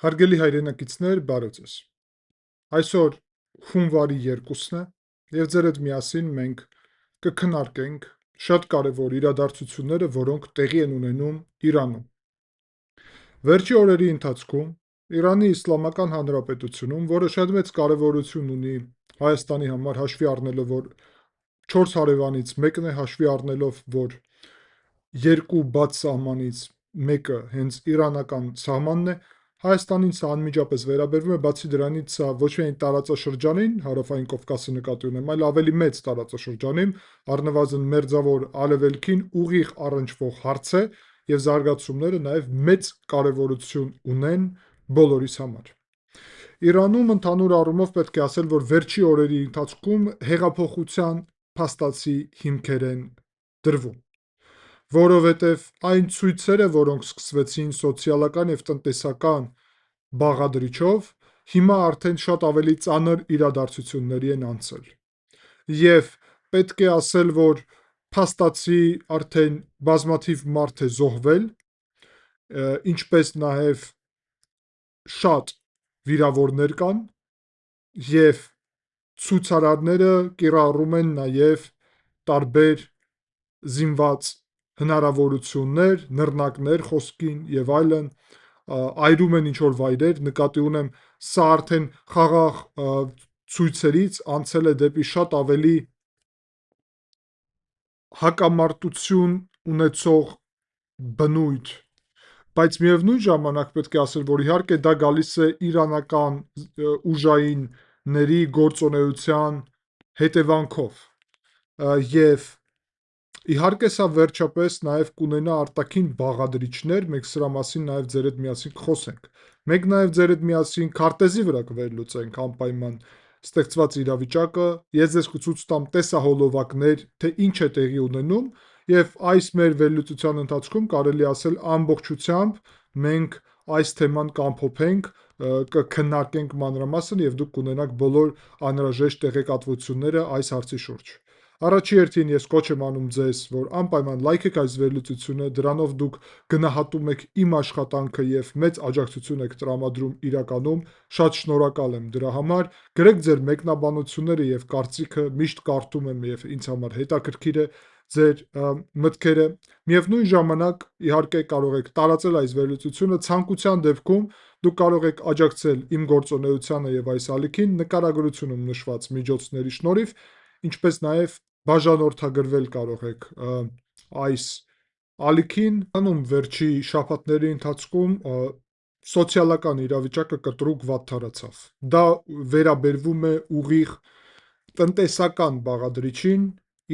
Հարգելի հայրենակիցներ, բարև ձեզ։ Այսօր հունվարի 2-ն է, եւ ձեր հետ միասին մենք կքննարկենք շատ կարևոր իրադարձությունները, որոնք տեղի են ունենում Իրանում։ Վերջի օրերի ընթացքում Իրանի Իսլամական Հանրապետությունում, որը շատ մեծ կարևորություն ունի Հայաստանի համար, հաշվի առնելով, որ 4 հարևանից մեկն է, հաշվի առնելով, որ երկու բաց սահմանից մեկը հենց իրանական սահմանն է, Հայաստանին սա անմիջապես վերաբերվում է, բացի դրանից սա ոչ միայն տարածաշրջանին, Հարավային Կովկասը նկատի ունեմ, այլ ավելի մեծ տարածաշրջանին, առնվազն մերձավոր արևելքին ուղիղ առնչվող հարց է եւ զարգացումները նաեւ մեծ կարեւորություն ունեն բոլորիս համար։ Իրանում ընդհանուր առումով պետք է ասել, որ վերջի օրերի ընթացքում հեղափոխության փաստացի հիմքեր են դրվում, որովհետև այն ցույցերը, որոնք սկսվեցին սոցիալական եւ տնտեսական բաղադրիչով, հիմա արդեն շատ ավելի ծանր իրադարձությունների են անցել։ Եվ պետք է ասել, որ փաստացի արդեն բազմաթիվ մարդ է զոհվել, ինչպես նաեւ շատ վիրավորներ կան, եւ ցուցարարները կիրառում են նաեւ տարբեր զինված հնարավորություններ, նռնակներ խոսքին եւ այլն, այրում են ինչ-որ վայրեր, նկատի ունեմ, սա արդեն խաղաղ ցույցերից անցել է դեպի շատ ավելի հակամարտություն ունեցող բնույթ, բայց միևնույն ժամանակ պետք է ասել, որ իհարկե դա գալիս է իրանական ուժայինների գործունեության հետևանքով, եւ իհարկե սա վերջապես նաեւ կունենա արտաքին բաղադրիչներ, մենք սրա մասին նաեւ ձեր հետ միասին կխոսենք։ Մենք նաեւ ձեր հետ միասին քարտեզի վրա կվերլուծենք անպայման ստեղծված իրավիճակը, ես ձեզ կցույց տամ տեսահոլովակներ, թե ինչ է տեղի ունենում, եւ այս մեր վերլուծության ընթացքում կարելի ասել ամբողջությամբ մենք այս թեման կամփոփենք, կքննարկենք մանրամասն եւ դուք կունենաք բոլոր անհրաժեշտ տեղեկատվությունները այս հարցի շուրջ։ Առաջի հերթին ես կոչ եմ անում ձեզ, որ անպայման լայքեք այս վերլուծությունը, դրանով դուք գնահատում եք իմ աշխատանքը եւ մեծ աջակցություն եք տրամադրում իրականում, շատ շնորհակալ եմ դրա համար, գրեք ձեր մեկնաբանությունները եւ կարծիքը, միշտ կարդում եմ եւ ինձ համար հետաքրքիր է ձեր մտքերը, միևնույն ժամանակ իհարկե կարող եք տարածել այս վերլուծությունը, ցանկության դեպքում դուք կարող եք աջակցել իմ գործունեությանը եւ այս ալիքին նկարագրությունում նշված միջոցների շնորհիվ, ինչպես նաեւ բաժանորդագրվել կարող եք այս ալիքին, անում վերջի շաբաթների ընթացքում սոցիալական իրավիճակը կտրուկ վատթարացավ։ Դա վերաբերվում է ուղիղ տնտեսական բաղադրիչին,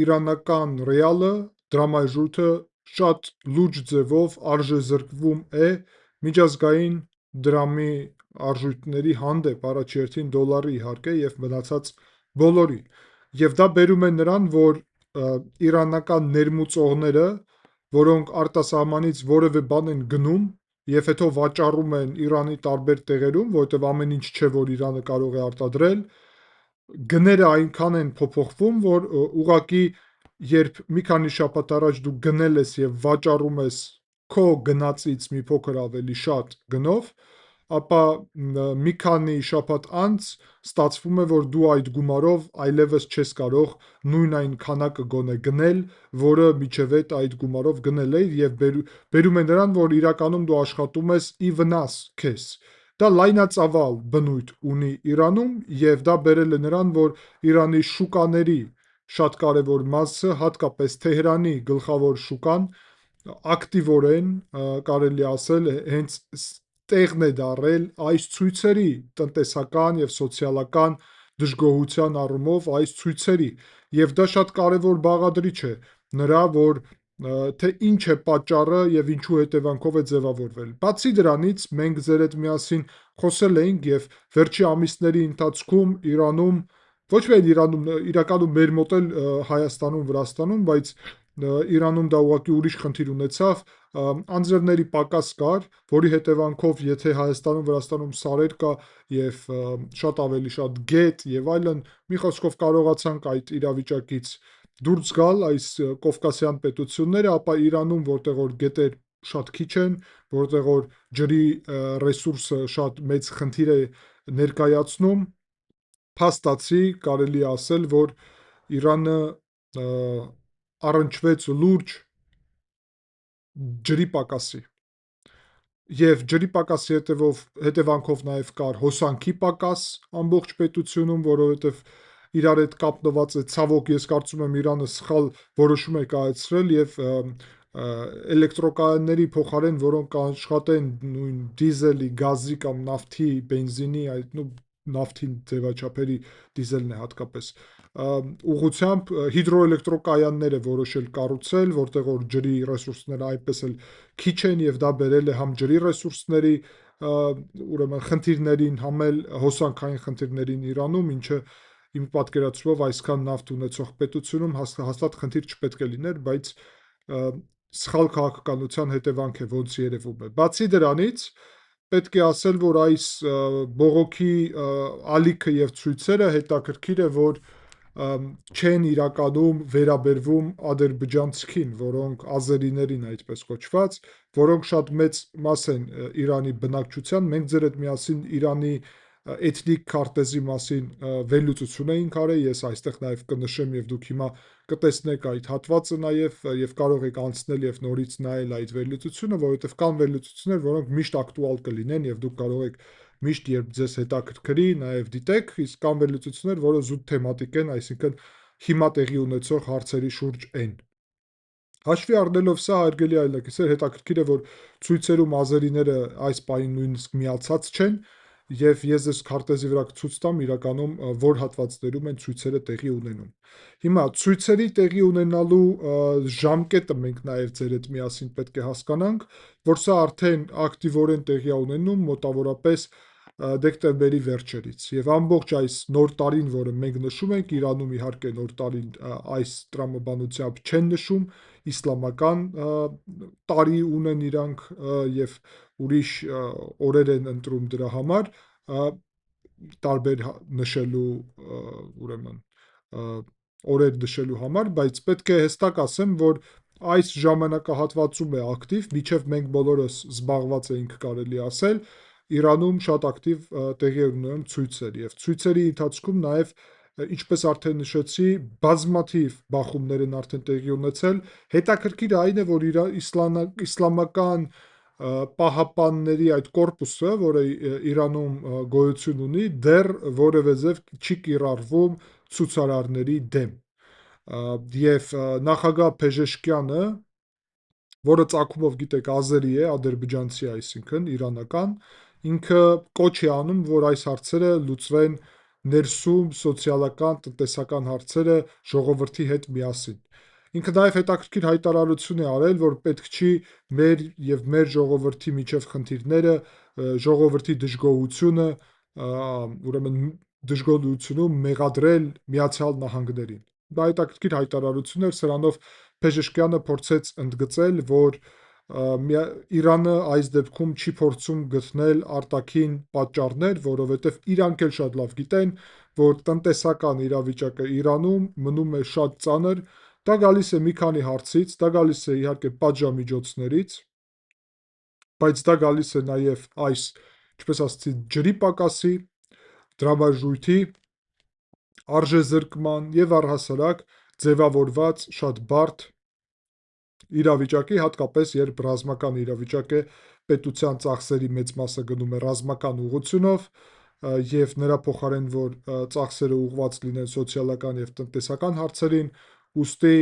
իրանական ռեալը, դրամայժույթը շատ լուրջ ձևով արժեզրկվում է միջազգային դրամի արժույթների հանդեպ, առաջի հերթին դոլարի իհարկե եւ մնացած բոլորի։ Եվ դա բերում է նրան, որ իրանական ներմուծողները, որոնք արտասահմանից որևէ բան են գնում եւ հետո վաճառում են Իրանի տարբեր տեղերում, որովհետեւ ամեն ինչ չէ, որ Իրանը կարող է արտադրել, գները այնքան են փոփոխվում, որ ուղղակի երբ մի քանի շաբաթ առաջ դու գնել ես եւ վաճառում ես քո գնածից մի փոքր ավելի շատ գնով, ապա մի քանի շաբաթ անց ստացվում է, որ դու այդ գումարով այլևս չես կարող նույն այն քանակը գոնե գնել, որը միջև այդ գումարով գնել էիր եւ բերում է նրան, որ իրականում դու աշխատում ես ի վնաս քեզ։ Դա լայնածավալ բնույթ ունի Իրանում եւ դա բերել է նրան, որ Իրանի շուկաների շատ կարևոր մասը, հատկապես Թեհրանի գլխավոր շուկան, ակտիվորեն կարելի ասել հենց տեղն է դարել այս ցույցերի տնտեսական եւ սոցիալական դժգոհության առումով այս ցույցերի եւ դա շատ կարեւոր բաղադրիչ է նրա, որ թե ինչ է պատճառը եւ ինչու հետևանքով է ձևավորվել։ Բացի դրանից մենք ձեր հետ միասին խոսել էինք եւ վերջի ամիսների ընթացքում Իրանում, ոչ միայն Իրանում, իրականում մեր մոտ էլ Հայաստանում, Վրաստանում, բայց Իրանում դա ուղղակի ուրիշ խնդիր ունեցավ, անձրևների պակաս կար, որի հետևանքով եթե Հայաստանում, Վրաստանում սարեր կա եւ շատ ավելի շատ գետ եւ այլն, մի խոսքով կարողացանք այդ իրավիճակից դուրս գալ այս կովկասյան պետությունները, ապա Իրանում, որտեղ որ գետեր շատ քիչ են, որտեղ որ ջրի ռեսուրսը շատ մեծ խնդիր է ներկայացնում, փաստացի կարելի է ասել, որ Իրանը առնչվեց լուրջ ջրի պակասի։ Եվ ջրի պակասի հետևանքով նաև կար հոսանքի պակաս ամբողջ պետությունում, որովհետև իրար հետ կապնված է, ցավոք, ես կարծում եմ Իրանը սխալ որոշում է կայացրել եւ էլեկտրոկայանների փոխարեն, որոնք կանաշխատեն նույն դիզելի, գազի կամ նավթի, բենզինի, նավթի ձևաչափերի դիզելն է հատկապես, ուղղությամբ հիդրոէլեկտրոկայաններ է որոշել կառուցել, որտեղ որ ջրի ռեսուրսները այնպես էլ քիչ են եւ դա բերել է համ ջրի ռեսուրսների ուրեմն խնդիրներին, համ էլ հոսանքային խնդիրներին Իրանում, ինչը իմ պատկերացումով այսքան նավթ ունեցող պետությունում հաստատ խնդիր չպետք է լիներ, բայց սխալ քաղաքականության հետևանք է, ոնց երևում է։ Բացի դրանից, պետք է ասել, որ այս բողոքի ալիքը եւ ցույցերը հետաքրքիր է, որ չեն իրականում վերաբերվում ադրբեջանցիքին, որոնք ազերիներին այդպես կոչված, որոնք շատ մեծ մաս են Իրանի բնակչության, մենք ձեր հետ միասին Իրանի էթնիկ քարտեզի մասին վերլուծություն էինք արել, ես այստեղ նաև կնշեմ եւ դուք հիմա կտեսնեք այդ հատվածը եւ կարող եք անցնել եւ նորից նայել այդ վերլուծությունը, որովհետեւ կան վերլուծություններ, որոնք միշտ ակտուալ կլինեն եւ դուք կարող եք միշտ երբ ձեզ հետաքրքրի նաև դիտեք, իսկ կան վերլուծություններ, որը զուտ թեմատիկ են, այսինքն հիմա տեղի ունեցող հարցերի շուրջ են։ Հաշվի առնելով սա, հարգելի այլնակիցներ, հետաքրքիր է, որ ցույցերում ազերիները այս պահին նույնիսկ միացած չեն, եւ ես ձեզ քարտեզի վրա ցույց տամ իրականում որ հատվածներում են ցույցերը տեղի ունենում։ Հիմա ցույցերի տեղի ունենալու ժամկետը մենք նաև ձեր հետ միասին պետք է հասկանանք, որ սա արդեն ակտիվորեն տեղի է ունենում մոտավորապես դեկտեմբերի վերջերից եւ ամբողջ այս նոր տարին, որը մենք նշում ենք, Իրանում իհարկե նոր տարին այս տրամաբանությամբ չեն նշում, իսլամական տարի ունեն իրանք եւ ուրիշ օրեր են ընտրում դրա համար, տարբեր նշելու ուրեմն օրեր նշելու համար, բայց պետք է հստակ ասեմ, որ այս ժամանակահատվածում է ակտիվ, մինչև մենք բոլորս զբաղված էինք, կարելի ասել, Իրանում շատ ակտիվ տեղի էր ունենում ցույցեր եւ ցույցերի ընթացքում նաեւ ինչպես արդեն նշեցի, բազմաթիվ բախումներ են արդեն տեղի ունեցել։ Հետաքրքիր այն է, որ իսլամական պահապանների այդ կորպուսը, որը Իրանում գոյություն ունի, դեռ որևէ ձև չի կիրառվում ցուցարարների դեմ։ Եվ նախագահ Փեժեշկյանը, որը ծագումով գիտեք ազերի է, ադրբեջանցի, այսինքն իրանական, ինքը կոչ է անում, որ այս հարցերը լուծվեն ներսում սոցիալական, տնտեսական հարցերը ժողովրդի հետ միասին։ Ինքը նաև հետաքրքիր հայտարարություն է արել, որ պետք չի մեր եւ մեր ժողովրդի միջև խնդիրները, ժողովրդի դժգոհությունը, ուրեմն դժգոհությունում մեղադրել Միացյալ Նահանգներին։ Դա հետաքրքիր հայտարարություն էր, սրանով Փեժեշկյանը փորձեց ընդգծել, որ Իրանը այս դեպքում չի փորձում գտնել արտաքին պատճառներ, որովհետև իրանք էլ շատ լավ գիտեն, որ տնտեսական իրավիճակը Իրանում մնում է շատ ծանր, դա գալիս է մի քանի հարցից, դա գալիս է իհարկե պատժամիջոցներից, բայց դա գալիս է նաև այս, ինչպես ասացի, ջրի պակասի, դրամաժույթի, արժեզրկման եւ առհասարակ ձևավորված շատ բարդ իրավիճակի, հատկապես երբ ռազմական իրավիճակ է, պետության ծախսերի մեծ մասը գնում է ռազմական ուղղությունով եւ նրա փոխարեն, որ ծախսերը ուղղված լինեն սոցիալական եւ տնտեսական հարցերին, ուստի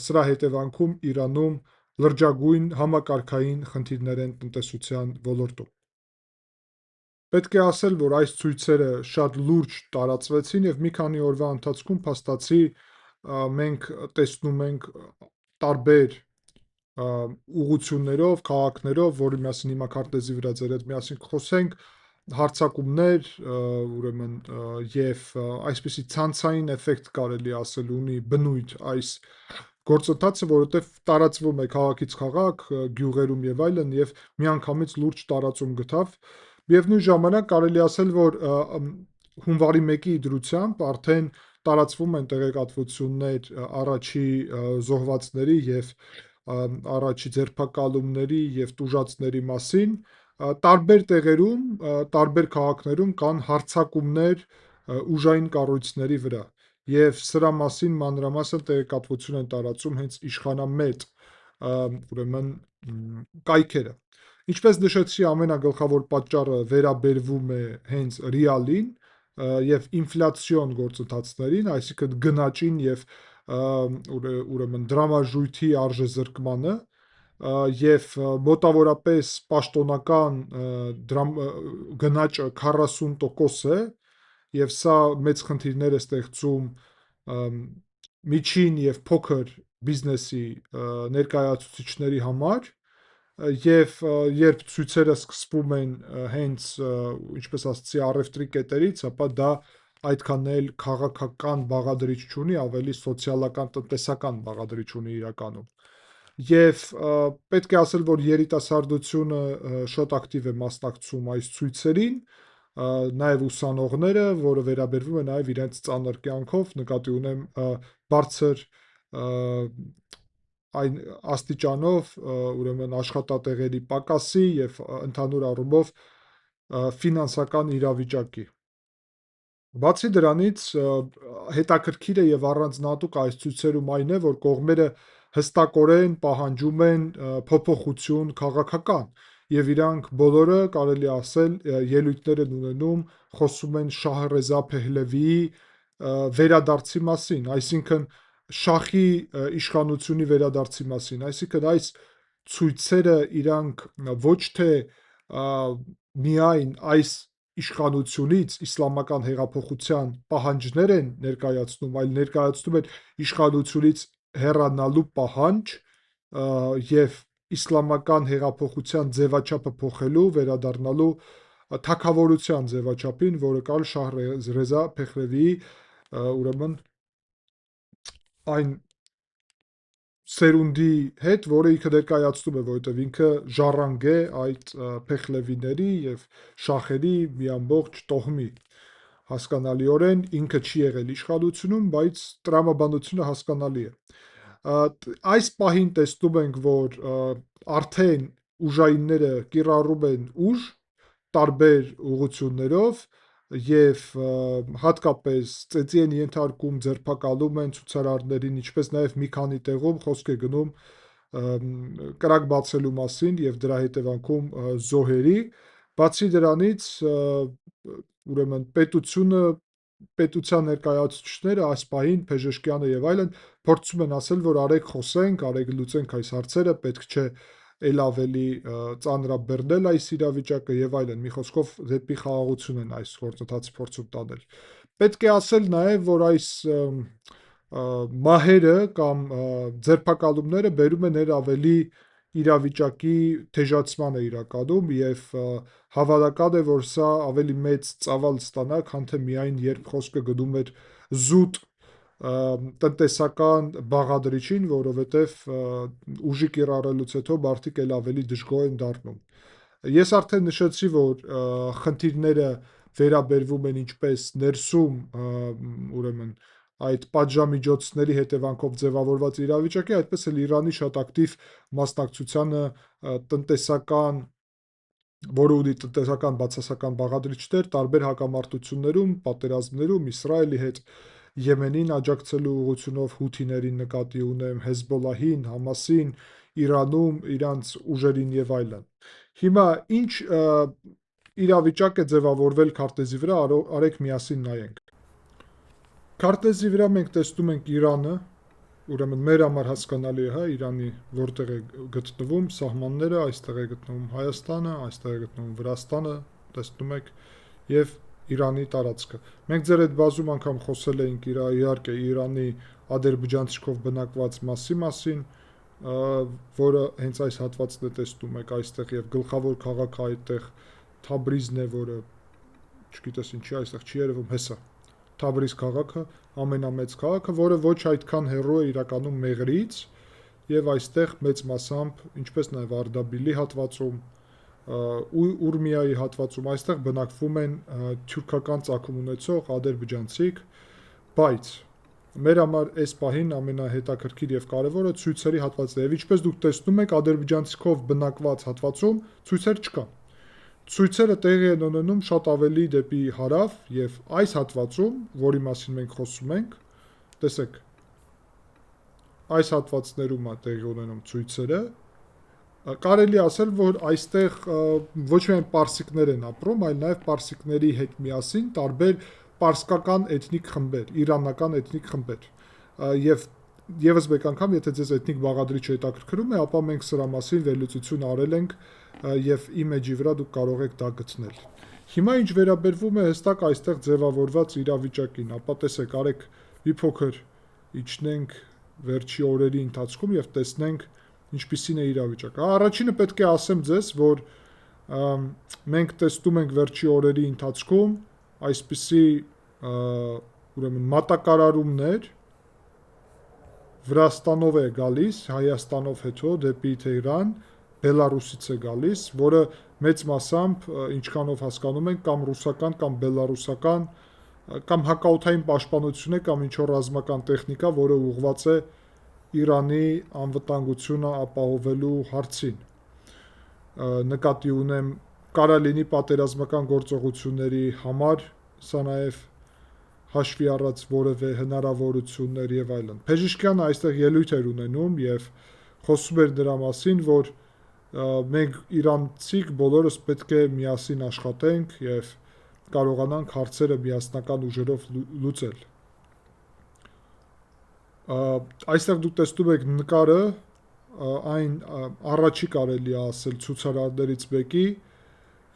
սրա հետևանքում Իրանում լրջագույն համակարգային խնդիրներ են տնտեսության ոլորտում։ Պետք է ասել, որ այս ցույցերը շատ լուրջ տարածվեցին եւ մի քանի օրվա ընթացքում փաստացի մենք տեսնում ենք տարբեր ուղություններով, քաղաքներով, որի մասին հիմա քարտեզի վրա ձեր հետ միասին կխոսենք, հարձակումներ, ուրեմն եւ այսպիսի ցանցային էֆեկտ կարելի ասել ունի բնույթ այս գործընթացը, որովհետեւ տարածվում է քաղաքից քաղաք, գյուղերում եւ այլն եւ միանգամից լուրջ տարածում գտավ։ Միևնույն ժամանակ կարելի ասել, որ հունվարի 1-ի դրությամբ արդեն տարածվում են տեղեկատվություններ առաջի զոհվածների եւ առաջի ձերբակալումների եւ տուժածների մասին, տարբեր տեղերում, տարբեր քաղաքներում կան հարձակումներ ուժային կառույցների վրա եւ սրա մասին մանրամասն տեղեկատվություն են տարածում հենց իշխանամետ ուրեմն կայքերը։ Ինչպես նշեցի, ամենագլխավոր պատճառը վերաբերվում է հենց ռիալին եւ ինֆլյացիոն գործընթացներին, այսինքն գնաճին եւ ուրեմն դրամաժույթի արժեզրկմանը եւ մոտավորապես պաշտոնական գնաճը 40% է եւ սա մեծ խնդիրներ է ստեղծում միջին եւ փոքր բիզնեսի ներկայացուցիչների համար եւ երբ ցույցերը սկսվում են հենց ինչպես ասացի առևտրի կետերից, ապա դա այդքան էլ քաղաքական բաղադրիչ չունի, ավելի սոցիալական տնտեսական բաղադրիչ ունի իրականում։ Եվ պետք է ասել, որ երիտասարդությունը շատ ակտիվ է մասնակցում այս ցույցերին, նաև ուսանողները, որը վերաբերվում է նաև իրենց ծանր կյանքով, նկատի ունեմ բարձր այն աստիճանով, ուրեմն աշխատատեղերի պակասի եւ ընդհանուր առումով ֆինանսական իրավիճակի։ Բացի դրանից, հետաքրքիրը եւ առանձնահատուկ այս ցույցերում այն է, որ կողմերը հստակորեն պահանջում են փոփոխություն քաղաքական եւ իրանք բոլորը, կարելի է ասել, ելույթներ են ունենում, խոսում են Շահրեզա Փեհլևիի վերադարձի մասին, այսինքն շախի իշխանությունի վերադարձի մասին, այսինքն այս ցույցերը իրանք ոչ թե միայն այս իշխանությունից իսլամական հեղափոխության պահանջներ են ներկայացնում, այլ ներկայացնում են իշխանությունից հեռանալու պահանջ եւ իսլամական հեղափոխության ձևաչափը փոխելու, վերադառնալու թագավորության ձևաչափին, որը կար Շահրեզա Փեհլևիի ուրեմն այն սերունդի հետ, որը ինքը ներկայացնում է, որովհետև ինքը ժառանգ է այդ Փեհլևիների եւ շախերի մի ամբողջ տոհմի։ Հասկանալիորեն ինքը չի եղել իշխանությունում, բայց տրամաբանությունը հասկանալի է։ Այս պահին տեսնում ենք, որ արդեն ուժայինները կիրառում են ուժ տարբեր ուղղություններով եւ հատկապես ծեծի են ենթարկում, ձերբակալում են ցուցարարներին, ինչպես նաեւ մի քանի տեղում խոսք է գնում կրակ բացելու մասին եւ դրա հետևանքում զոհերի։ Բացի դրանից, ուրեմն պետության ներկայացուցիչները այս պահին Փեժեշկյանը եւ այլն փորձում են ասել, որ արեք խոսենք, արեք լուծենք այս հարցերը, պետք չէ էլ ավելի ծանրաբեռնել այս իրավիճակը եւ այլն, մի խոսքով դեպի խաղաղություն են այս գործընթացը փորձում տանել։ Պետք է ասել նաեւ, որ այս մահերը կամ ձերբակալումները բերում են ավելի իրավիճակի թեժացմանը իրականում եւ հավանական է, որ սա ավելի մեծ ծավալ ստանա, քան թե միայն երբ խոսքը գնում էր զուտ տնտեսական բաղադրիչին, որովհետև ուժի կիրառելուց հետո մարդիկ էլ ավելի դժգոհ են դառնում։ Ես արդեն նշեցի, որ խնդիրները վերաբերվում են ինչպես ներսում, ուրեմն այդ պատժամիջոցների հետևանքով ձևավորված իրավիճակի, այդպես էլ Իրանի շատ ակտիվ մասնակցությանը տնտեսական, որը ունի տնտեսական բացասական բաղադրիչներ տարբեր հակամարտություններում, պատերազմներում Իսրայելի հետ, Եմենին աջակցելու ուղղությունով հութիներին նկատի ունեմ, Հեզբոլահին, Համասին, Իրանում իրանց ուժերին եւ այլն։ Հիմա ինչ իրավիճակ է ձևավորվել քարտեզի վրա, արեք միասին նայենք։ Քարտեզի վրա մենք տեսնում ենք Իրանը, ուրեմն մեր համար հասկանալի է, հա, Իրանի որտեղ է գտնվում սահմանները, այստեղ է գտնվում Հայաստանը, այստեղ է գտնվում Վրաստանը, տեսնում եք, եւ Իրանի տարածքը։ Մենք ձեր այդ բազում անգամ խոսել էինք իհարկե Իրանի ադրբեջանցիքով բնակված մասի մասին, որը հենց այս հատվածն է տեսնում եք այստեղ եւ գլխավոր քաղաքը այդտեղ Թաբրիզն է, որը չգիտես ինչի այստեղ չի երևում, հեսա։ Թաբրիզ քաղաքը, ամենամեծ քաղաքը, որը ոչ այդքան հեռու է իրականում Մեղրից եւ այստեղ մեծ մասամբ, ինչպես նաեւ Արդաբիլի հատվածում, Ուրմիայի հատվածում այստեղ բնակվում են թյուրքական ծագում ունեցող ադրբեջանցիք, բայց մեր համար այս պահին ամենահետաքրքիր եւ կարեւորը ցույցերի հատվածն է։ Եվ ինչպես դուք տեսնում եք, ադրբեջանցիքով բնակված հատվածում ցույցեր չկան։ Ցույցերը տեղի են ունենում շատ ավելի դեպի հարավ եւ այս հատվածում, որի մասին մենք խոսում ենք, տեսեք, այս հատվածներում է տեղի ունենում ցույցերը, կարելի ասել, որ այստեղ ոչ միայն պարսիկներ են ապրում, այլ նաեւ պարսիկների հետ միասին տարբեր պարսկական էթնիկ խմբեր, իրանական էթնիկ խմբեր։ Եվ եւս մեկ անգամ, եթե ձեզ էթնիկ բաղադրիչը հետաքրքրում է, ապա մենք սրա մասին վերլուծություն արել ենք եւ իմեջի վրա դուք կարող եք դա գտնել։ Հիմա ինչ վերաբերվում է հստակ այստեղ ձևավորված իրավիճակին, ապա տեսեք, արեք մի փոքր իջնենք վերջի օրերի ընթացքում եւ տեսնենք ինչպիսին է իրավիճակը։ Առաջինը պետք է ասեմ ձեզ, որ մենք տեսնում ենք վերջի օրերի ընթացքում այսպիսի ուրեմն մատակարարումներ Վրաստանով է գալիս, Հայաստանով հետո դեպի Թեհրան, Բելարուսից է գալիս, որը մեծ մասամբ ինչքանով հասկանում ենք կամ ռուսական կամ բելարուսական կամ հակաօդային պաշտպանություն է կամ ինչ-որ ռազմական տեխնիկա, որը ուղղված է Իրանի անվտանգությունը ապահովելու հարցին։ Նկատի ունեմ կարա լինի պատերազմական գործողությունների համար, սա նաև հաշվի առած որևէ հնարավորություններ եւ այլն։ Փեժիշկյանը այստեղ ելույթ էր ունենում եւ խոսում էր դրա մասին, որ մենք իրանցիք բոլորս պետք է միասին աշխատենք եւ կարողանանք հարցերը միասնական ուժերով լուծել։ Այստեղ դուք տեսնում եք նկարը այն առաջի կարելի է ասել ցուցարարներից մեկի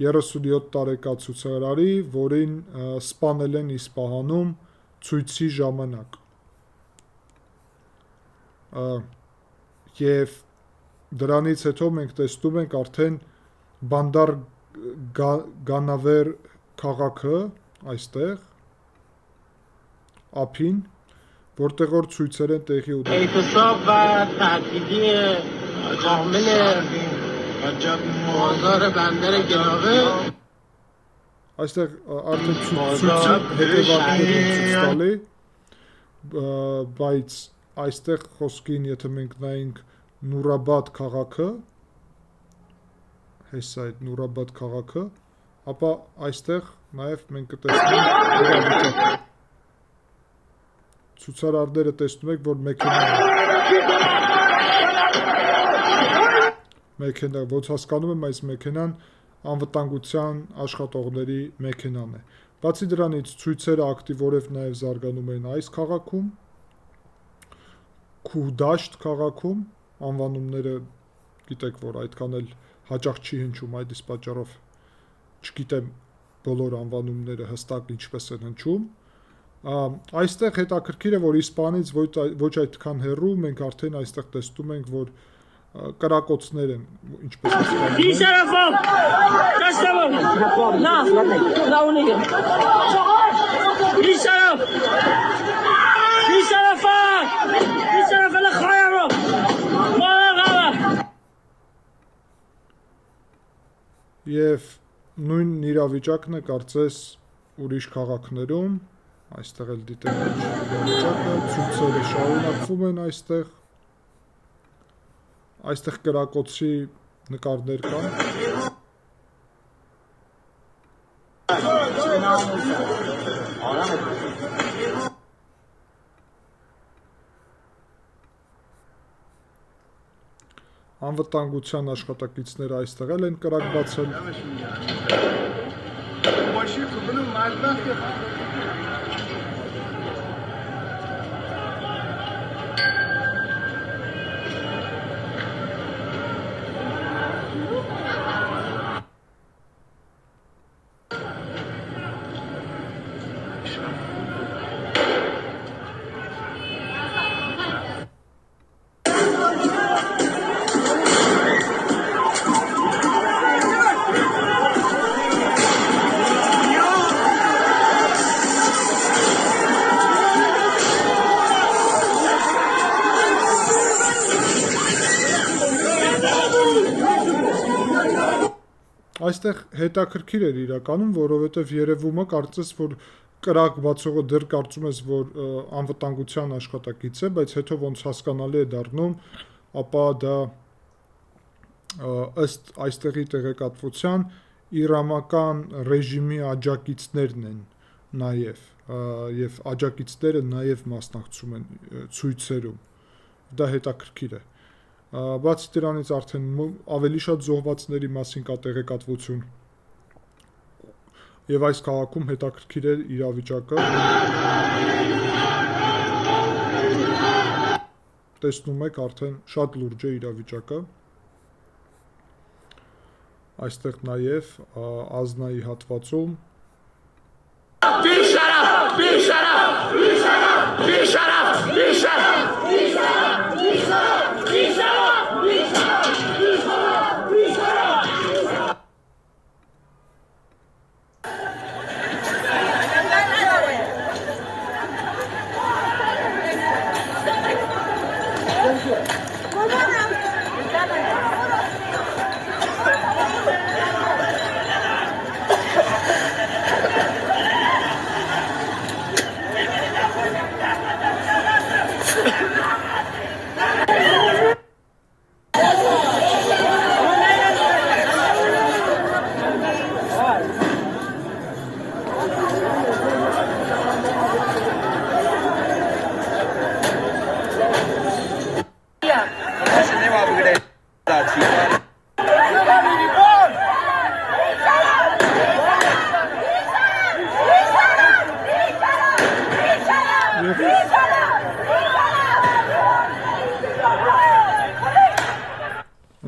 37 տարեկան ցուցարարի, որին սպանել են Իսպահանում ցույցի ժամանակ։ Եվ դրանից հետո մենք տեսնում ենք արդեն Բանդար Գանավեր քաղաքը այստեղ ափին, որտեղ որ ցույցեր են տեղի ունենում։ Այստեղ արդեն ցույցի հետևանքները ցույց տալի, բայց այստեղ խոսքին, եթե մենք նայենք Նուրաբադ քաղաքը, հեսա այդ Նուրաբադ քաղաքը, ապա այստեղ նաև մենք կտեսնենք իրավիճակը։ Ցուցարարները տեսնում եք, որ մեքենա, ոնց հասկանում եմ, այս մեքենան անվտանգության աշխատողների մեքենան է։ Բացի դրանից ցույցերը ակտիվորև նաև զարգանում են այս քաղաքում, Քուհդաշտ քաղաքում, անվանումները գիտեք, որ այդքան էլ հաճախ չի հնչում, այդ իսկ պատճառով չգիտեմ բոլոր անվանումները հստակ ինչպես են հնչում։ Այստեղ հետաքրքիր է, որ Իսպանից ոչ այդքան հեռու մենք արդեն այստեղ տեսնում ենք, որ կրակոցներ են, ինչպես Եվ նույն իրավիճակն է կարծես ուրիշ քաղաքներում, այստեղ էլ դիտենք իրավիճակը, ցույցերը շարունակվում են այստեղ, այստեղ կրակոցի նկարներ կան։ Անվտանգության աշխատակիցները այստեղ էլ են կրակ բացել։ Այստեղ հետաքրքիր էր իրականում, որովհետև երևում է կարծես, որ կրակ բացողը դեռ կարծում ես, որ անվտանգության աշխատակից է, բայց հետո ոնց հասկանալի է դառնում, ապա դա ըստ այստեղի տեղեկատվության իրավական ռեժիմի աջակիցներն են նաև, եւ աջակիցները նաև մասնակցում են ցույցերում։ Դա հետաքրքիր է։ Բացի դրանից արդեն ավելի շատ զոհվածների մասին կա տեղեկատվություն։ Եվ այս քաղաքում հետաքրքիր է իրավիճակը։ Տեսնում եք արդեն շատ լուրջ է իրավիճակը։ Այստեղ նաև Ազնայի հատվածում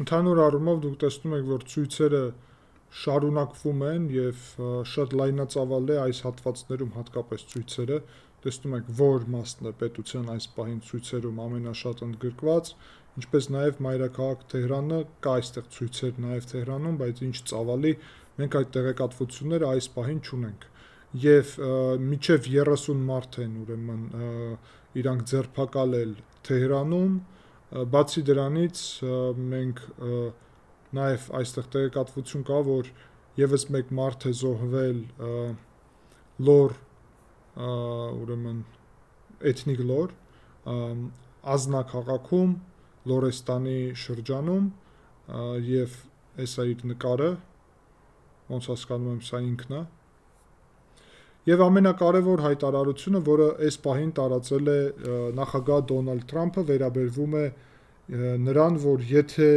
ընդհանուր առումով դուք տեսնում եք, որ ցույցերը շարունակվում են եւ շատ լայնածավալ է այս հատվածներում հատկապես ցույցերը, տեսնում եք, որ մասն է պետության այս պահին ցույցերում ամենաշատ ընդգրկված, ինչպես նաեւ մայրաքաղաք Թեհրանը, կա այստեղ ցույցեր նաեւ Թեհրանում, բայց ինչ ծավալի, մենք այդ տեղեկատվությունները այս պահին չունենք։ Եվ միջև 30 մարդ են ուրեմն իրանք ձերբակալել Թեհրանում, բացի դրանից մենք նաև այստեղ տեղեկատվություն կա, որ եւս մեկ մարդ է զոհվել լոր, ուրեմն էթնիկ լոր, Ազնա քաղաքում, Լորեստանի շրջանում, եւ էսա իր նկարը, ոնց հասկանում եմ, սա ինքն է։ Եվ ամենակարևոր հայտարարությունը, որը այս պահին տարածել է նախագահ Դոնալդ Թրամփը, վերաբերվում է նրան, որ եթե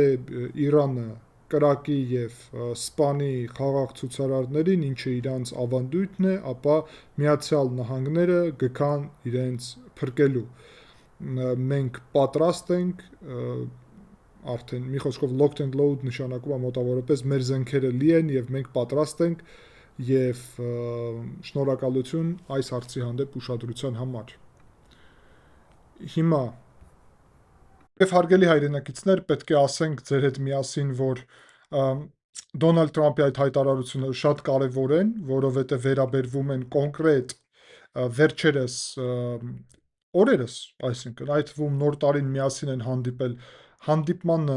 Իրանը կրակի եւ սպանի խաղաղ ցուցարարներին, ինչը իրանց ավանդույթն է, ապա Միացյալ Նահանգները գքան իրենց փրկելու։ Մենք պատրաստ ենք, արդեն մի խոսքով locked and load նշանակում է մոտավորապես մեր զենքերը լի են եւ մենք պատրաստ ենք եւ շնորհակալություն այս հարցի հանդեպ ուշադրության համար։ Հիմա եւ հարգելի հայրենակիցներ, պետք է ասենք ձեր հետ միասին, որ Դոնալդ Թրամփի այդ հայտարարությունները շատ կարևոր են, որովհետեւ վերաբերվում են կոնկրետ վերջերս օրերս, այսինքն այդ թվում նոր տարին միասին են հանդիպել հանդիպմանը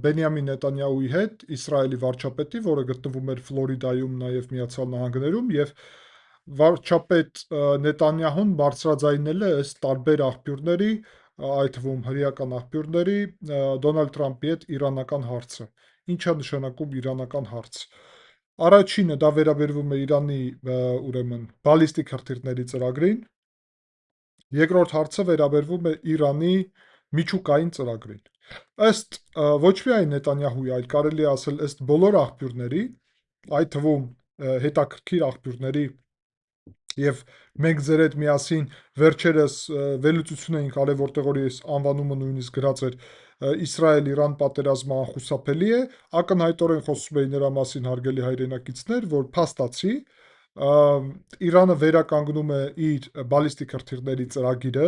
Բենյամին Նետանյահուի հետ, Իսրայելի վարչապետի, որը գտնվում էր Ֆլորիդայում, նաև Միացյալ Նահանգներում, եւ վարչապետ Նետանյահուն բարձրաձայնել է ըստ տարբեր աղբյուրների, այդ թվում հրեական աղբյուրների, Դոնալդ Թրամփի հետ իրանական հարցը։ Ինչա նշանակում իրանական հարց։ Առաջինը դա վերաբերվում է Իրանի ուրեմն բալիստիկ հրթիռների ծրագրին, երկրորդ հարցը վերաբերվում է Իրանի միջուկային ծրագրին։ Ըստ ոչ միայն Նետանյահուի, այլ կարելի է ասել ըստ բոլոր աղբյուրների, այդ թվում հետաքրքիր աղբյուրների, եւ մենք ձեր հետ միասին վերջերս վերլուծություն էինք արել, որտեղ որ ես անվանումը նույնիսկ գրած էր Իսրայել-Իրան պատերազմը անխուսափելի է, ակնհայտորեն խոսում էի նրա մասին, հարգելի հայրենակիցներ, որ փաստացի Իրանը վերականգնում է իր բալիստիկ հրթիռների ծրագիրը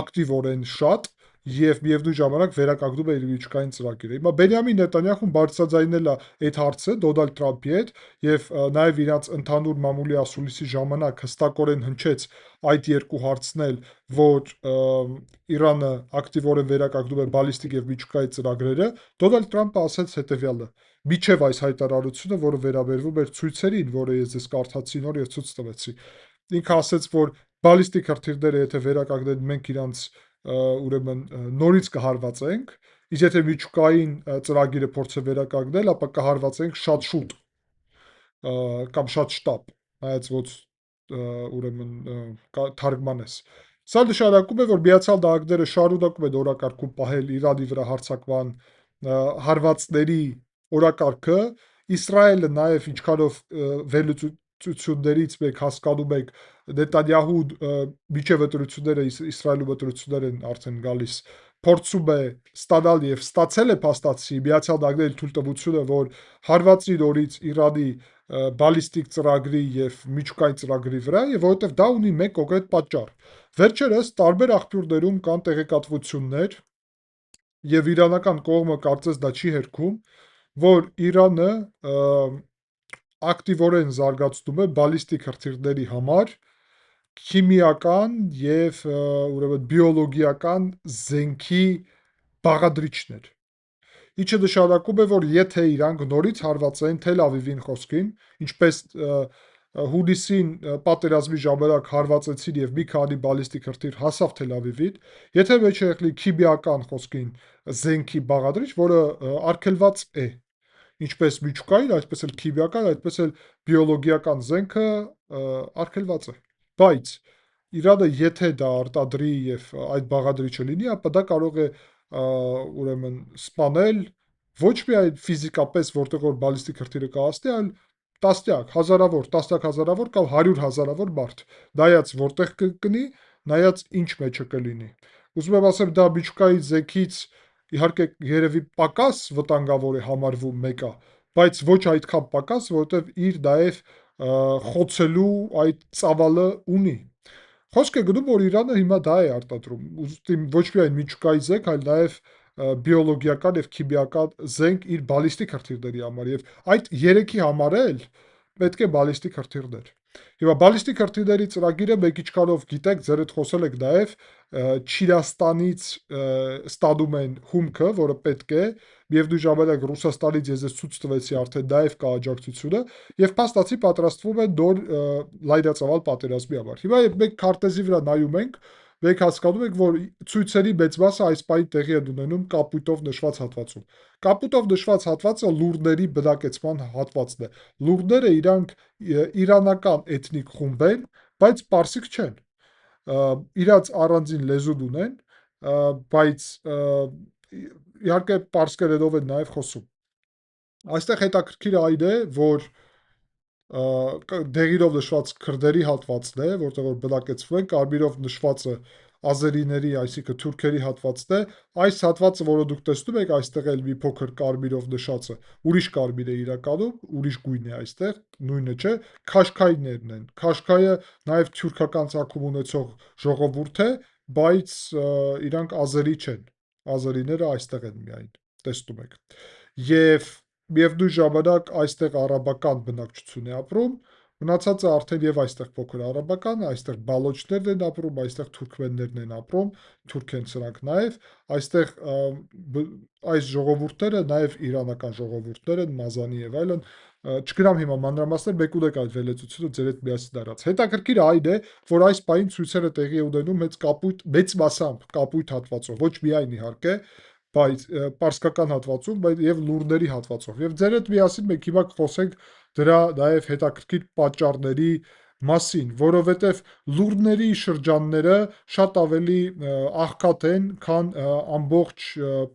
ակտիվորեն շատ եւ միևնույն ժամանակ վերականգնում է իր միջուկային ծրագիրը։ Հիմա Բենյամին Նետանյահուն բարձրաձայնել է այդ հարցը Դոնալդ Թրամփի հետ եւ նաեւ իրաց ընդհանուր մամուլի ասուլիսի ժամանակ հստակորեն հնչեց այդ երկու հարցն էլ, որ Իրանը ակտիվորեն վերականգնում է բալիստիկ եւ միջուկային ծրագրերը, Դոնալդ Թրամփը ասաց հետեւյալը. Միջև այս հայտարարությունը, որը վերաբերվում էր ցույցերին, որը ես ձեզ կարդացի նոր եւ ցույց տվեցի, ինքը ասաց, որ բալիստիկ հրթիռները եթե վերականգնեն, մենք իրանց ուրեմն նորից կհարվածենք, իսկ եթե միջուկային ծրագիրը փորձե վերականգնել, ապա կհարվածենք շատ շուտ կամ շատ շտապ, նայած ոչ ուրեմն թարգմանես։ Սա նշանակում է, որ Միացյալ Նահանգները շարունակում են օրակարգում պահել Իրանի վրա հարձակման հարվածների օրակարգը, Իսրայելը նաև ինչքանով վերլուծություններից մենք հասկանում ենք, Նետանյահուն միջև ընտրությունները Իսրայելում ընտրություններ են արդեն գալիս, փորձում է ստանալ եւ ստացել է փաստացի Միացյալ Նահանգների թույլտվությունը, որ հարվածի նորից Իրանի բալիստիկ ծրագրի եւ միջուկային ծրագրի վրա, եւ որովհետեւ դա ունի մեկ կոնկրետ պատճառ։ Վերջերս տարբեր աղբյուրներում կան տեղեկատվություններ եւ իրանական կողմը կարծես դա չի հերքում, որ Իրանը ակտիվորեն զարգացնում է բալիստիկ հրթիռների համար քիմիական եւ ուրեմն բիոլոգիական զենքի բաղադրիչներ։ Ինչը նշանակում է, որ եթե իրանք նորից հարվածեն Թել Ավիվին խոսքին, ինչպես հունիսին պատերազմի ժամանակ հարվածեցին եւ մի քանի բալիստիկ հրթիռ հասավ Թել Ավիվին, եթե մեջ եղնի քիմիական խոսքին զենքի բաղադրիչ, որը արգելված է, ինչպես միջուկային, այդպես էլ քիմիական, այդպես էլ բիոլոգիական զենքը արգելված է։ Բայց Իրանը եթե դա արտադրի եւ այդ բաղադրիչը լինի, ապա դա կարող է ուրեմն սպանել ոչ միայն ֆիզիկապես, որտեղ որ բալիստիկ հրթիռը կհասնի, այլ տասնյակ, հազարավոր, տասնյակ հազարավոր կամ 100 հազարավոր մարդ, նայած որտեղ կգնի, նայած ինչ մեջը կլինի։ Ուզում եմ ասեմ, դա միջուկային զենքից իհարկե երևի պակաս վտանգավոր է համարվում մեկը, բայց ոչ այդքան պակաս, որովհետև իր նաև խոցելու այդ ծավալը ունի։ Խոսք է գնում, որ Իրանը հիմա դա է արտադրում, ուստի ոչ միայն միջուկային զենք, այլ նաև բիոլոգիական եւ քիմիական զենք իր բալիստիկ հրթիռների համար եւ այդ 3-ի համար էլ պետք է բալիստիկ հրթիռներ։ Հիմա բալիստիկ հրթիռների ծրագիրը մեկ ինչքանով գիտեք, ձեր հետ խոսել եք նաև Չինաստանից ստանում են հումքը, որը պետք է, միևնույն ժամանակ Ռուսաստանից ես ձեզ ցույց տվեցի արդեն նաև կա աջակցությունը եւ փաստացի պատրաստվում է նոր լայնածավալ պատերազմի համար։ Հիմա երբ մենք քարտեզի վրա նայում ենք, մենք հասկանում ենք, որ ցույցերի մեծ մասը այս պահին տեղի են ունենում կապույտով նշված հատվածում։ Կապույտով նշված հատվածը լուրների բնակեցման հատվածն է։ Լուրները իրանք իրանական էթնիկ խումբ են, բայց պարսիկ չեն, իրաց առանձին լեզուն ունեն, բայց իհարկե պարսկերենով են նաև խոսում։ Այստեղ հետաքրքիրը այն է, որ դեղիրով նշված քրդերի հատվածն է, որտեղ որ բնակեցվում են, կարմիրով նշվածը ազերիների, այսինքն թուրքերի հատվածն է, այս հատվածը, որը դուք տեսնում եք, այստեղ էլ մի փոքր կարմիրով նշածը, ուրիշ կարմիր է իրականում, ուրիշ գույն է այստեղ, նույնը չէ, քաշքայիններն են։ Քաշքայը նաև թյուրքական ծագում ունեցող ժողովուրդ է, բայց իրանք ազերի չեն։ Ազերիները այստեղ են միայն, տեսնում եք։ Եվ միևնույն ժամանակ այստեղ արաբական բնակչություն է ապրում, մնացածը արդեն եւ այստեղ փոքր արաբական, այստեղ բալոչներն են ապրում, այստեղ թուրքմեններն են ապրում, թուրք են սրանք նաև, այստեղ այս ժողովուրդները նաև իրանական ժողովուրդներ են, Մազանի եւ այլն, չգնամ հիմա մանրամասներ, մեկ ունեք այդ վերլուծությունը ձեր հետ միասին արած։ Հետաքրքիրը այն է, որ այս պահին ցույցերը տեղի է ունենում մեծ մասամբ կապույտ հատվածով, ոչ միայն իհարկե, բայց պարսկական հատվածում, բայց եւ լուրների հատվածով։ Եվ ձեր հետ միասին մենք հիմա կխոսենք դրա նաև հետաքրքիր պատճառների մասին, որովհետև լուրների շրջանները շատ ավելի աղքատ են, քան ամբողջ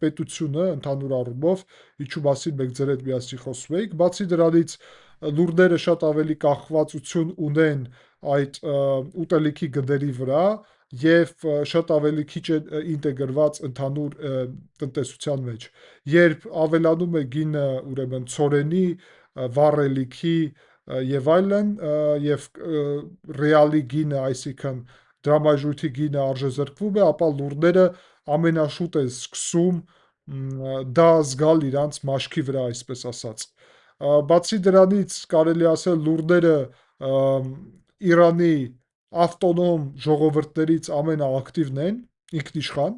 պետությունը ընդհանուր առումով, ինչու մասին մենք ձեր հետ միասին խոսում էինք, բացի դրանից լուրները շատ ավելի կախվածություն ունեն այդ ուտելիքի գների վրա եւ շատ ավելի քիչ է ինտեգրված ընդհանուր տնտեսության մեջ։ Երբ ավելանում է գինը, ուրեմն ցորենի, վառելիքի եւ այլն, եւ ռեալի գինը, այսինքն դրամաժույթի գինը արժեզրկվում է, ապա լուրները ամենաշուտ են սկսում դա զգալ իրանց մաշկի վրա, այսպես ասած։ Բացի դրանից կարելի ասել լուրները Իրանի ավտոնոմ ժողովուրդներից ամենաակտիվն են, ինքնիշխան,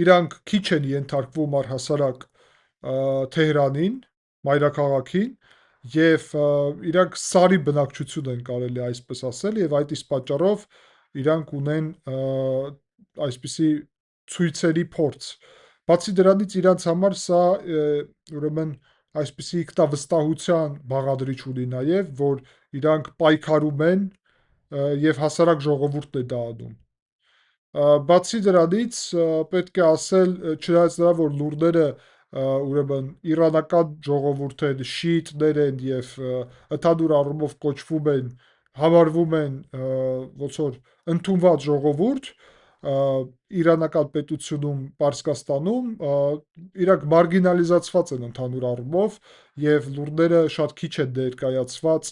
իրանք քիչ են ենթարկվում առհասարակ Թեհրանին, մայրաքաղաքին, եւ իրանք սարի բնակչություն են, կարելի այսպես ասել, եւ այդ իսկ պատճառով իրանք ունեն այսպիսի ցույցերի փորձ։ Բացի դրանից իրանց համար սա ուրեմն այսպիսի ինքնավստահության բաղադրիչ ունի նաեւ, որ իրանք պայքարում են եւ հասարակ ժողովուրդն է դա անում։ Բացի դրանից պետք է ասել, չնայած նրա, որ լուրդերը ուրեմն իրանական ժողովուրդ են, շիիտներ են եւ ընդհանուր առումով կոչվում են, համարվում են ոնց որ ընդունված ժողովուրդ, իրանական պետությունում, Պարսկաստանում, իրանք մարգինալիզացված են ընդհանուր առումով եւ լուրդերը շատ քիչ են ներկայացված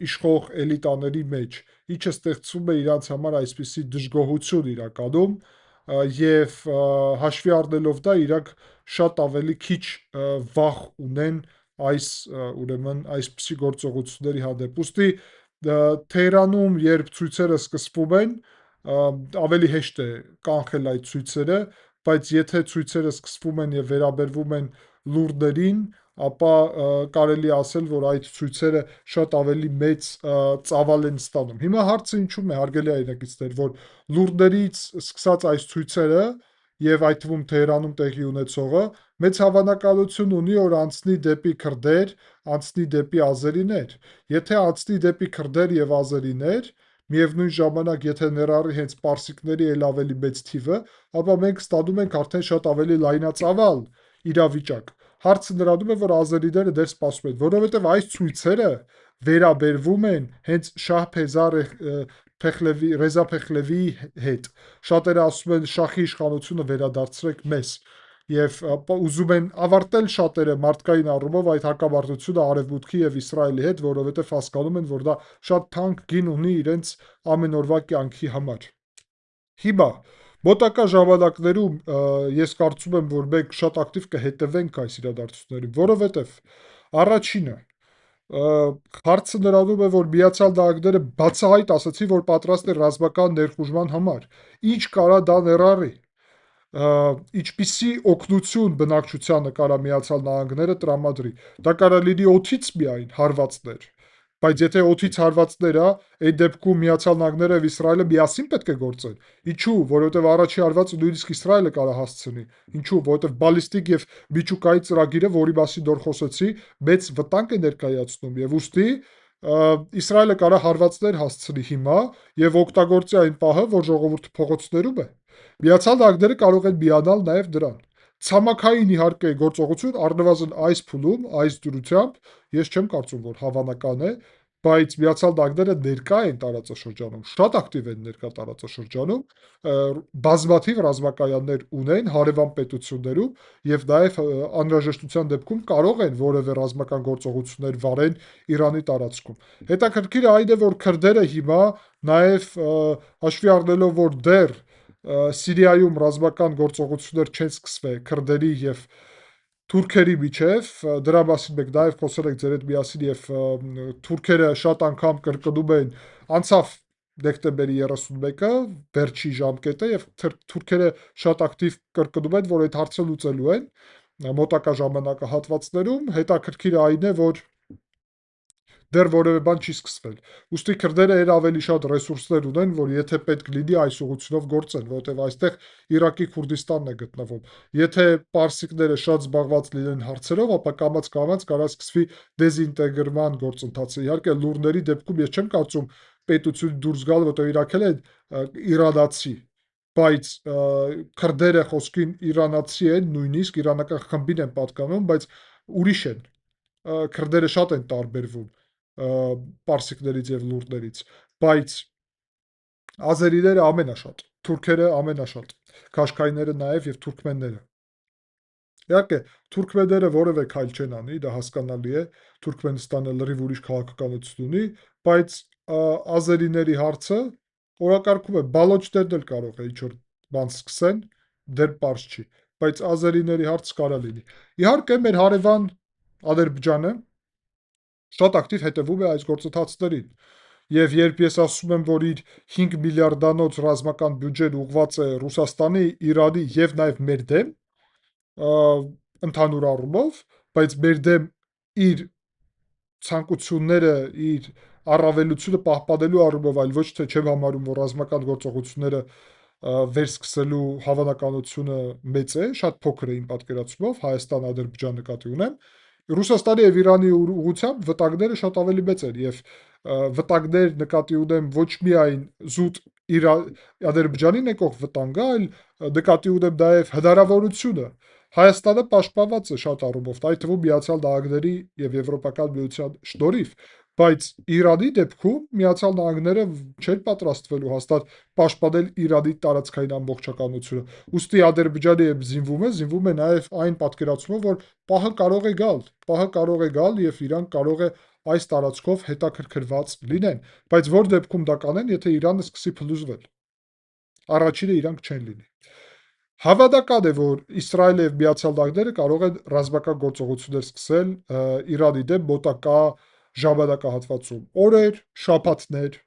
իշխող էլիտաների մեջ, ինչը ստեղծում է իրանց համար այսպիսի դժգոհություն իրականում եւ հաշվի առնելով դա իրանք շատ ավելի քիչ վախ ունեն այս ուրեմն այսպիսի գործողությունների հանդեպ։ Ուստի Թեհրանում, երբ ցույցերը սկսվում են, ավելի հեշտ է կանխել այդ ցույցերը, բայց եթե ցույցերը սկսվում են եւ վերաբերվում են լուրդերին, ապա կարելի է ասել, որ այդ ցույցերը շատ ավելի մեծ ծավալ են ստանում։ Հիմա հարցը ինչու՞մ է, հարգելի հայրենակիցներ, որ լուրդերից սկսած այս ցույցերը եւ այդ թվում Թեհրանում տեղի ունեցողը մեծ հավանականություն ունի, որ անցնի դեպի քրդեր, անցնի դեպի ազերիներ։ Եթե անցնի դեպի քրդեր եւ ազերիներ, միևնույն ժամանակ, եթե ներառի հենց պարսիկների էլ ավելի մեծ թիվը, ապա մենք ստանում ենք արդեն շատ ավելի լայնածավալ իրավիճակ։ Հարցը նրանում է, որ ազերիները դեռ սպասում են, որովհետև այս ցույցերը վերաբերվում են հենց Ռեզա Փեխլևիի հետ։ Շատերը ասում են շախի իշխանությունը վերադարձրեք մեզ եւ ուզում են ավարտել շատերը մարդկային առումով այդ հակամարտությունը Արևմուտքի եւ Իսրայելի հետ, որովհետեւ հասկանում են, որ դա շատ թանկ գին ունի իրենց ամենօրվա կյանքի համար։ Հիմա մոտակա ժամանակներում ես կարծում եմ, որ մենք շատ ակտիվ կհետևենք այս իրադարձություններին, որովհետեւ առաջինը հարցը նրանում է, որ Միացյալ Նահանգները բացահայտ ասացի, որ պատրաստ է ռազմական ներխուժման համար։ Ինչ կարա դա ներառի։ Ինչպիսի օգնություն բնակչությանը կարա Միացյալ Նահանգները տրամադրի։ Դա կարա լինի օդից միայն հարվածներ, բայց եթե օդից հարվածներ ա, այդ դեպքում Միացյալ Նահանգները եւ Իսրայելը միասին պետք է գործեն։ Ինչու՞, որովհետեւ առաջի հարվածը նույնիսկ Իսրայելը կարա հասցնի։ Ինչու՞, որովհետեւ բալիստիկ եւ միջուկային ծրագիրը, որի մասին դեռ խոսեցի, մեծ վտանգ է ներկայացնում եւ ուստի Իսրայելը կարա հարվածներ հասցնի հիմա եւ օգտագործի այն պահը, որ ժողովուրդը փողոցներում է։ Միացյալ Նահանգները կարող են միանալ նաեւ դրան։ Ցամաքային իհարկե գործողություն առնվազն այս փուլում, այս դրությամբ ես չեմ կարծում, որ հավանական է, բայց Միացյալ Նահանգները ներկա են տարածաշրջանում, շատ ակտիվ են ներկա տարածաշրջանում, բազմաթիվ ռազմակայաններ ունեն հարևան պետություններում եւ նաեւ անհրաժեշտության դեպքում կարող են որևէ ռազմական գործողություններ վարեն Իրանի տարածքում։ Հետաքրքիրը այն է, որ քրդերը հիմա նաեւ հաշվի առնելով, որ դեռ Սիրիայում ռազմական գործողություններ չեն սկսվել քրդերի եւ թուրքերի միջև, դրա մասին մենք նաև խոսել ենք ձեր հետ միասին եւ թուրքերը շատ անգամ կրկնում են, անցավ դեկտեմբերի 31-ը, վերջի ժամկետը եւ թուրքերը շատ ակտիվ կրկնում են, որ այդ հարցը լուծելու են մոտակա ժամանակահատվածներում, հետաքրքիրը այն է, որ դեռ որևէ բան չի սկսվել։ Ուստի քրդերը էր ավելի շատ ռեսուրսներ ունեն, որ եթե պետք լինի այս ուղղությունով գործեն, որովհետև այստեղ Իրաքի Քուրդիստանն է գտնվում։ Եթե պարսիկները շատ զբաղված լինեն հարցերով, ապա կամաց-կամաց կարա սկսվի դեզինտեգրման գործընթացը։ Իհարկե լուրների դեպքում ես չեմ կարծում պետություն դուրս գալ, որտեղ Իրաք էլ է իրանացի, բայց քրդերը խոսքին իրանացի են, նույնիսկ իրանական խմբին են պատկանում, բայց ուրիշ են։ Քրդերը շատ են տարբերվում պարսիկներից եւ լուրդներից, բայց ազերիները ամենաշատ, թուրքերը ամենաշատ, քաշքայները նաեւ եւ թուրքմենները։ Իհարկե, թուրքմենները որևէ քայլ չեն անի, դա հասկանալի է, Թուրքմենստանը լրիվ ուրիշ քաղաքականություն ունի, բայց ազերիների հարցը օրակարգում է, բալոչներն էլ կարող է ինչ-որ բան սկսեն, դեռ պարզ չի, բայց ազերիների հարց կարա լինի։ Իհարկե, մեր հարևան Ադրբեջանը շատ ակտիվ հետևում է այս գործընթացներին։ Եվ երբ ես ասում եմ, որ իր 5 միլիարդանոց ռազմական բյուջեն ուղղված է Ռուսաստանի, Իրանի եւ նաեւ մեր դեմ, ընդհանուր առումով, բայց մեր դեմ իր ցանկությունները իր առավելությունը պահպանելու առումով, այլ ոչ թե չեմ համարում, որ ռազմական գործողությունները վերսկսելու հավանականությունը մեծ է, շատ փոքր է իմ պատկերացումով, Հայաստան-Ադրբեջան նկատի ունեմ, Ռուսաստանի եւ Իրանի ուղղությամբ վտանգները շատ ավելի մեծ են եւ վտանգներ նկատի ունեմ ոչ միայն զուտ Ադրբեջանին եկող վտանգը, այլ նկատի ունեմ նաեւ հնարավորությունը Հայաստանը պաշտպանված է շատ առումով, այդ թվում Միացյալ Նահանգների եւ Եվրոպական միության շնորհիվ, բայց Իրանի դեպքում Միացյալ Նահանգները չէր պատրաստվելու հաստատ պաշտպանել Իրանի տարածքային ամբողջականությունը։ Ուստի Ադրբեջանը երբ զինվում է նաեւ այն պատկերացումով, որ պահը կարող է գալ եւ իրանք կարող է այս տարածքով հետաքրքրված լինեն, բայց որ դեպքում դա կանեն, եթե Իրանը սկսի փլուզվել։ Առաջինը իրանք չեն լինի։ Հավանական է, որ Իսրայելը եւ Միացյալ Նահանգները կարող են ռազմական գործողություններ սկսել Իրանի դեմ մոտակա ժամանակահատվածում։ Օրեր, շաբաթներ,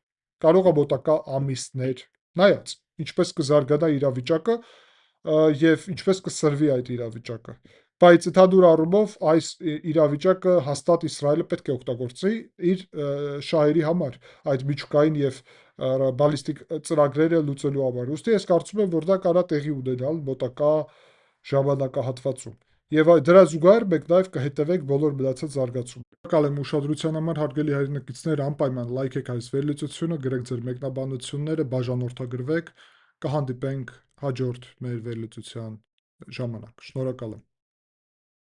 կարող է մոտակա ամիսներ, նայած ինչպես կզարգանա իրավիճակը եւ ինչպես կսրվի այդ իրավիճակը։ Բայց ընդհանուր առումով այս իրավիճակը հաստատ Իսրայելը պետք է օգտագործի իր շահերի համար, այդ միջուկային եւ բալիստիկ ծրագրերը լուծելու համար։ Ուստի ես կարծում եմ, որ դա կարա տեղի ունենալ մոտակա ժամանակահատվածում։ Եվ դրա զուգահեռ մենք նաև կհետևենք բոլոր մնացած զարգացումներին։ Շնորհակալ եմ ուշադրության համար, հարգելի հայրենակիցներ, անպայման լայքեք այս վերլուծությունը, գրեք ձեր մեկնաբանությունները, բաժանորդագրվեք, կհանդիպենք հաջորդ մեր վերլուծության ժամանակ։ Շնորհակալ եմ։